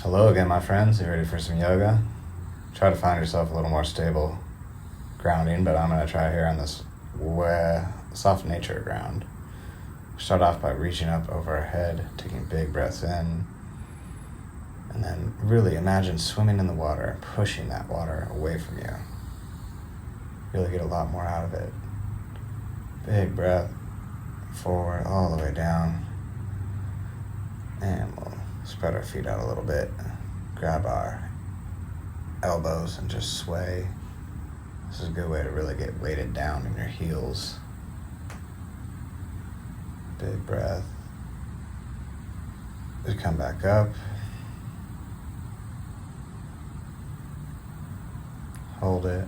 Hello again, my friends. You ready for some yoga? Try to find yourself a little more stable grounding, but I'm going to try here on this soft nature ground. Start off by reaching up overhead, taking big breaths in, and then really imagine swimming in the water, pushing that water away from you. Really get a lot more out of it. Big breath forward, all the way down, and we'll spread our feet out a little bit, grab our elbows and just sway. This is a good way to really get weighted down in your heels. Big breath. Just come back up. Hold it.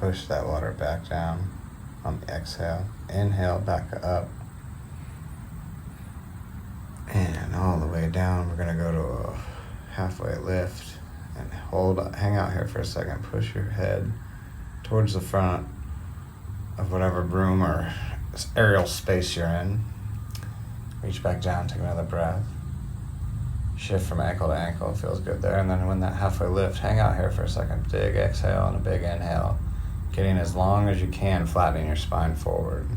Push that water back down on the exhale. Inhale, back up. And all the way down, we're going to go to a halfway lift and hang out here for a second. Push your head towards the front of whatever room or aerial space you're in. Reach back down, take another breath. Shift from ankle to ankle, it feels good there. And then when that halfway lift, hang out here for a second. Big exhale and a big inhale. Getting as long as you can, flattening your spine forward.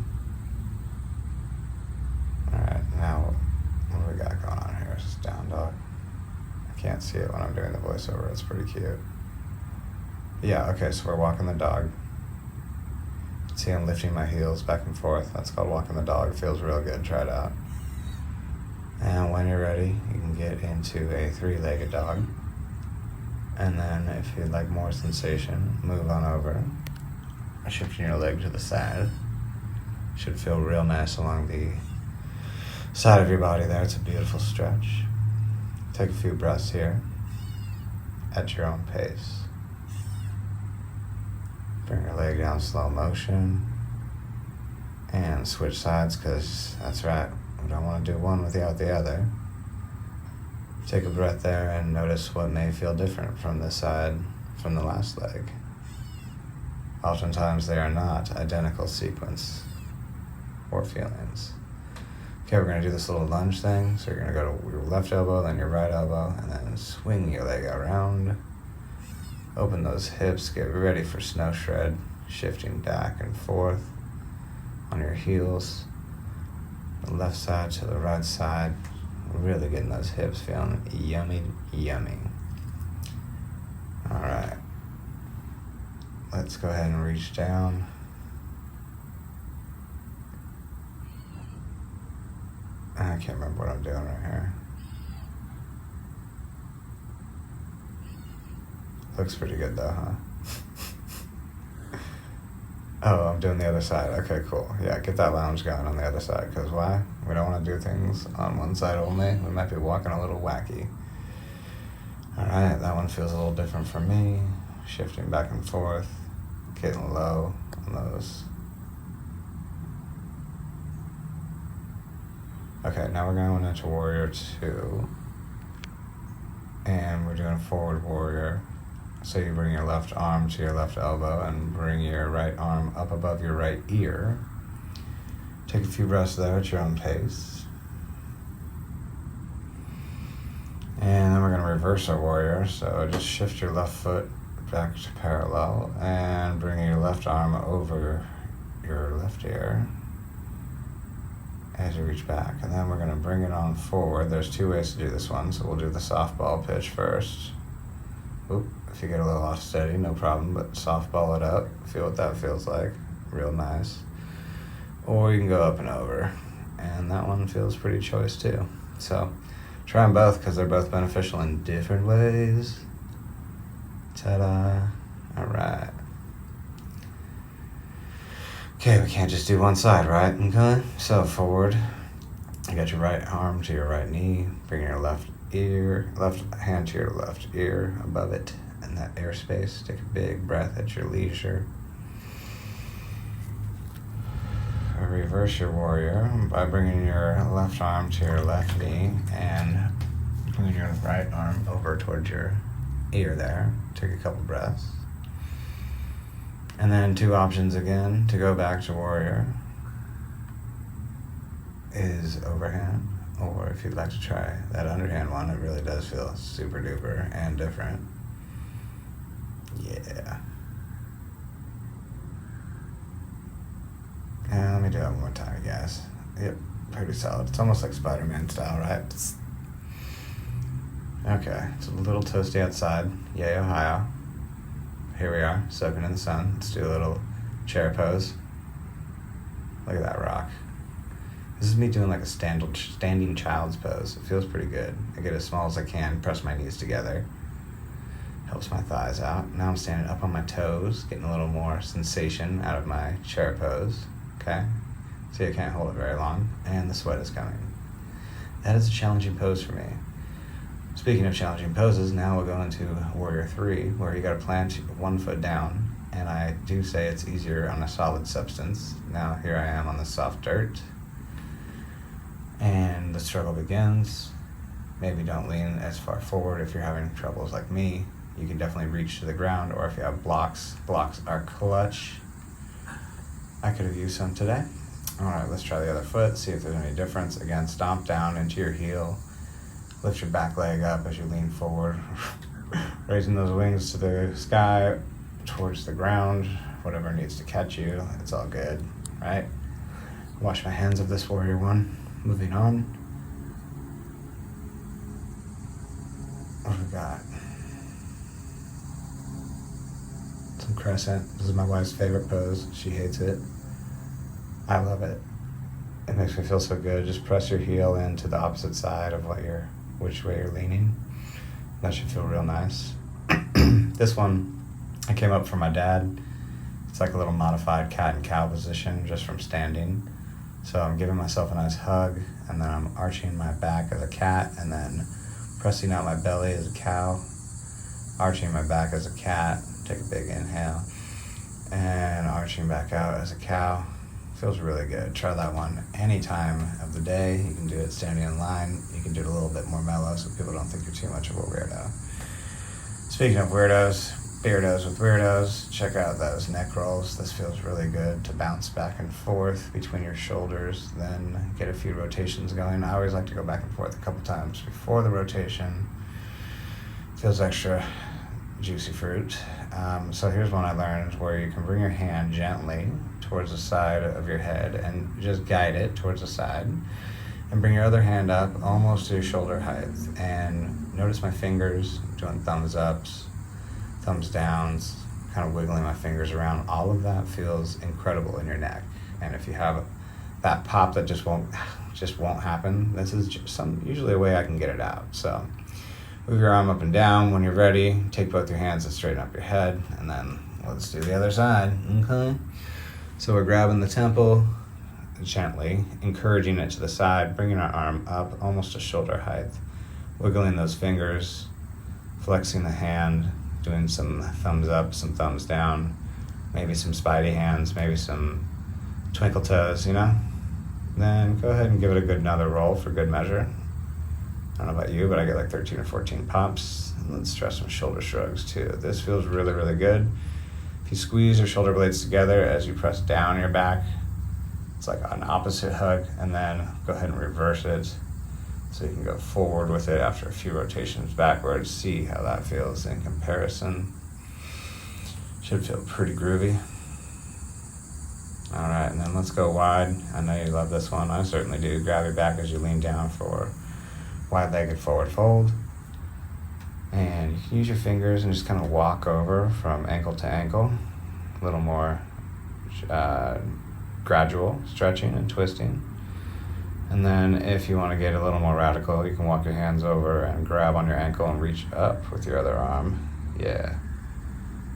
All right, now what do we got going on here? It's just down dog. I can't see it when I'm doing the voiceover. It's pretty cute. Yeah, okay, so we're walking the dog. See, I'm lifting my heels back and forth. That's called walking the dog. It feels real good. Try it out. And when you're ready, you can get into a three-legged dog. And then if you'd like more sensation, move on over. Shifting your leg to the side. Should feel real nice along the side of your body there. It's a beautiful stretch. Take a few breaths here at your own pace. Bring your leg down slow motion and switch sides, because that's right, we don't want to do one without the other. Take a breath there and notice what may feel different from this side from the last leg. Oftentimes they are not identical sequence or feelings. Okay, we're going to do this little lunge thing. So you're going to go to your left elbow, then your right elbow, and then swing your leg around. Open those hips, get ready for snow shred, shifting back and forth on your heels. The left side to the right side, really getting those hips feeling yummy, yummy. All right. Let's go ahead and reach down. I can't remember what I'm doing right here. Looks pretty good though, huh? Oh, I'm doing the other side. Okay, cool. Yeah, get that lounge going on the other side, because why? We don't want to do things on one side only. We might be walking a little wacky. All right, that one feels a little different for me. Shifting back and forth, getting low on those. Okay, now we're going into Warrior 2. And we're doing a forward warrior. So you bring your left arm to your left elbow and bring your right arm up above your right ear. Take a few breaths there at your own pace. And then we're going to reverse our warrior. So just shift your left foot back to parallel and bring your left arm over your left ear as you reach back. And then we're going to bring it on forward. There's two ways to do this one, so we'll do the softball pitch first. Oop, if you get a little off steady, no problem, but softball it up. Feel what that feels like. Real nice. Or you can go up and over. And that one feels pretty choice too. So try them both, because they're both beneficial in different ways. Ta-da. All right. Okay, we can't just do one side, right? Okay, so forward. You got your right arm to your right knee. Bring your left hand to your left ear above it in that airspace. Take a big breath at your leisure. Reverse your warrior by bringing your left arm to your left knee and bringing your right arm over towards your ear there. Take a couple breaths. And then two options again to go back to warrior is overhand Or if you'd like to try that underhand one, it really does feel super duper and different. Yeah. And let me do it one more time, guys. Yep, pretty solid. It's almost like Spider-Man style, right? Okay, it's a little toasty outside. Yay, Ohio. Here we are, soaking in the sun. Let's do a little chair pose. Look at that rock. This is me doing like a standing child's pose. It feels pretty good. I get as small as I can, press my knees together. Helps my thighs out. Now I'm standing up on my toes, getting a little more sensation out of my chair pose. Okay? See, I can't hold it very long, and the sweat is coming. That is a challenging pose for me. Speaking of challenging poses, now we'll go into Warrior 3, where you gotta plant 1 foot down, and I do say it's easier on a solid substance. Now here I am on the soft dirt, and the struggle begins. Maybe don't lean as far forward if you're having troubles like me. You can definitely reach to the ground, or if you have blocks are clutch. I could have used some today. All right, let's try the other foot, see if there's any difference. Again, stomp down into your heel. Lift your back leg up as you lean forward, raising those wings to the sky, towards the ground, whatever needs to catch you, it's all good, right? Wash my hands of this Warrior 1. Moving on. What do we got? Some crescent. This is my wife's favorite pose. She hates it. I love it. It makes me feel so good. Just press your heel into the opposite side of which way you're leaning. That should feel real nice. This one, I came up from my dad. It's like a little modified cat and cow position just from standing. So I'm giving myself a nice hug, and then I'm arching my back as a cat, and then pressing out my belly as a cow, arching my back as a cat. Take a big inhale, and arching back out as a cow. Feels really good. Try that one any time of the day. You can do it standing in line. You can do it a little bit more mellow so people don't think you're too much of a weirdo. Speaking of weirdos, beardos with weirdos, check out those neck rolls. This feels really good to bounce back and forth between your shoulders, then get a few rotations going. I always like to go back and forth a couple times before the rotation. Feels extra juicy fruit. So here's one I learned where you can bring your hand gently towards the side of your head and just guide it towards the side, and bring your other hand up almost to your shoulder height, and notice my fingers doing thumbs ups, thumbs downs, kind of wiggling my fingers around. All of that feels incredible in your neck. And if you have that pop that just won't happen, this is usually a way I can get it out. So move your arm up and down. When you're ready, take both your hands and straighten up your head, and then let's do the other side. Okay. So we're grabbing the temple gently, encouraging it to the side, bringing our arm up almost to shoulder height, wiggling those fingers, flexing the hand, doing some thumbs up, some thumbs down, maybe some spidey hands, maybe some twinkle toes, Then go ahead and give it a good another roll for good measure. I don't know about you, but I get like 13 or 14 pops. And let's try some shoulder shrugs too. This feels really, really good. If you squeeze your shoulder blades together as you press down your back, it's like an opposite hug, and then go ahead and reverse it so you can go forward with it after a few rotations backwards. See how that feels in comparison. Should feel pretty groovy. All right, and then let's go wide. I know you love this one. I certainly do. Grab your back as you lean down for wide-legged forward fold. And you can use your fingers and just kind of walk over from ankle to ankle. A little more gradual stretching and twisting. And then if you want to get a little more radical, you can walk your hands over and grab on your ankle and reach up with your other arm. Yeah,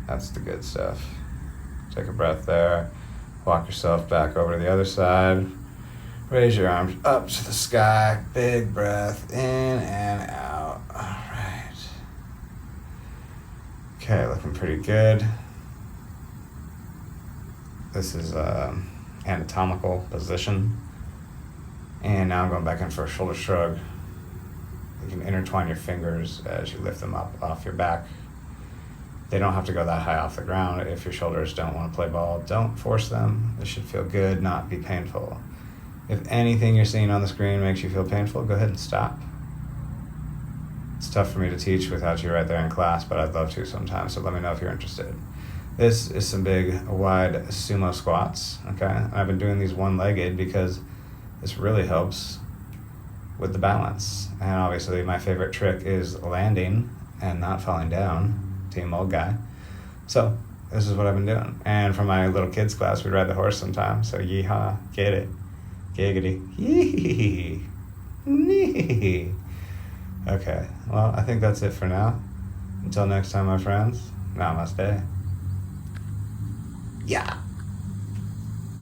that's the good stuff. Take a breath there. Walk yourself back over to the other side. Raise your arms up to the sky. Big breath in and out. All right. Okay, looking pretty good. This is anatomical position. And now I'm going back in for a shoulder shrug. You can intertwine your fingers as you lift them up off your back. They don't have to go that high off the ground. If your shoulders don't want to play ball, don't force them. This should feel good, not be painful. If anything you're seeing on the screen makes you feel painful, go ahead and stop. It's tough for me to teach without you right there in class, but I'd love to sometimes, so let me know if you're interested. This is some big, wide sumo squats, okay? And I've been doing these one-legged because this really helps with the balance. And obviously my favorite trick is landing and not falling down. Team old guy. So this is what I've been doing. And for my little kids class, we ride the horse sometimes. So yeehaw, get it. Giggity. Yee. Nee. Okay, well, I think that's it for now. Until next time, my friends, namaste. Yeah.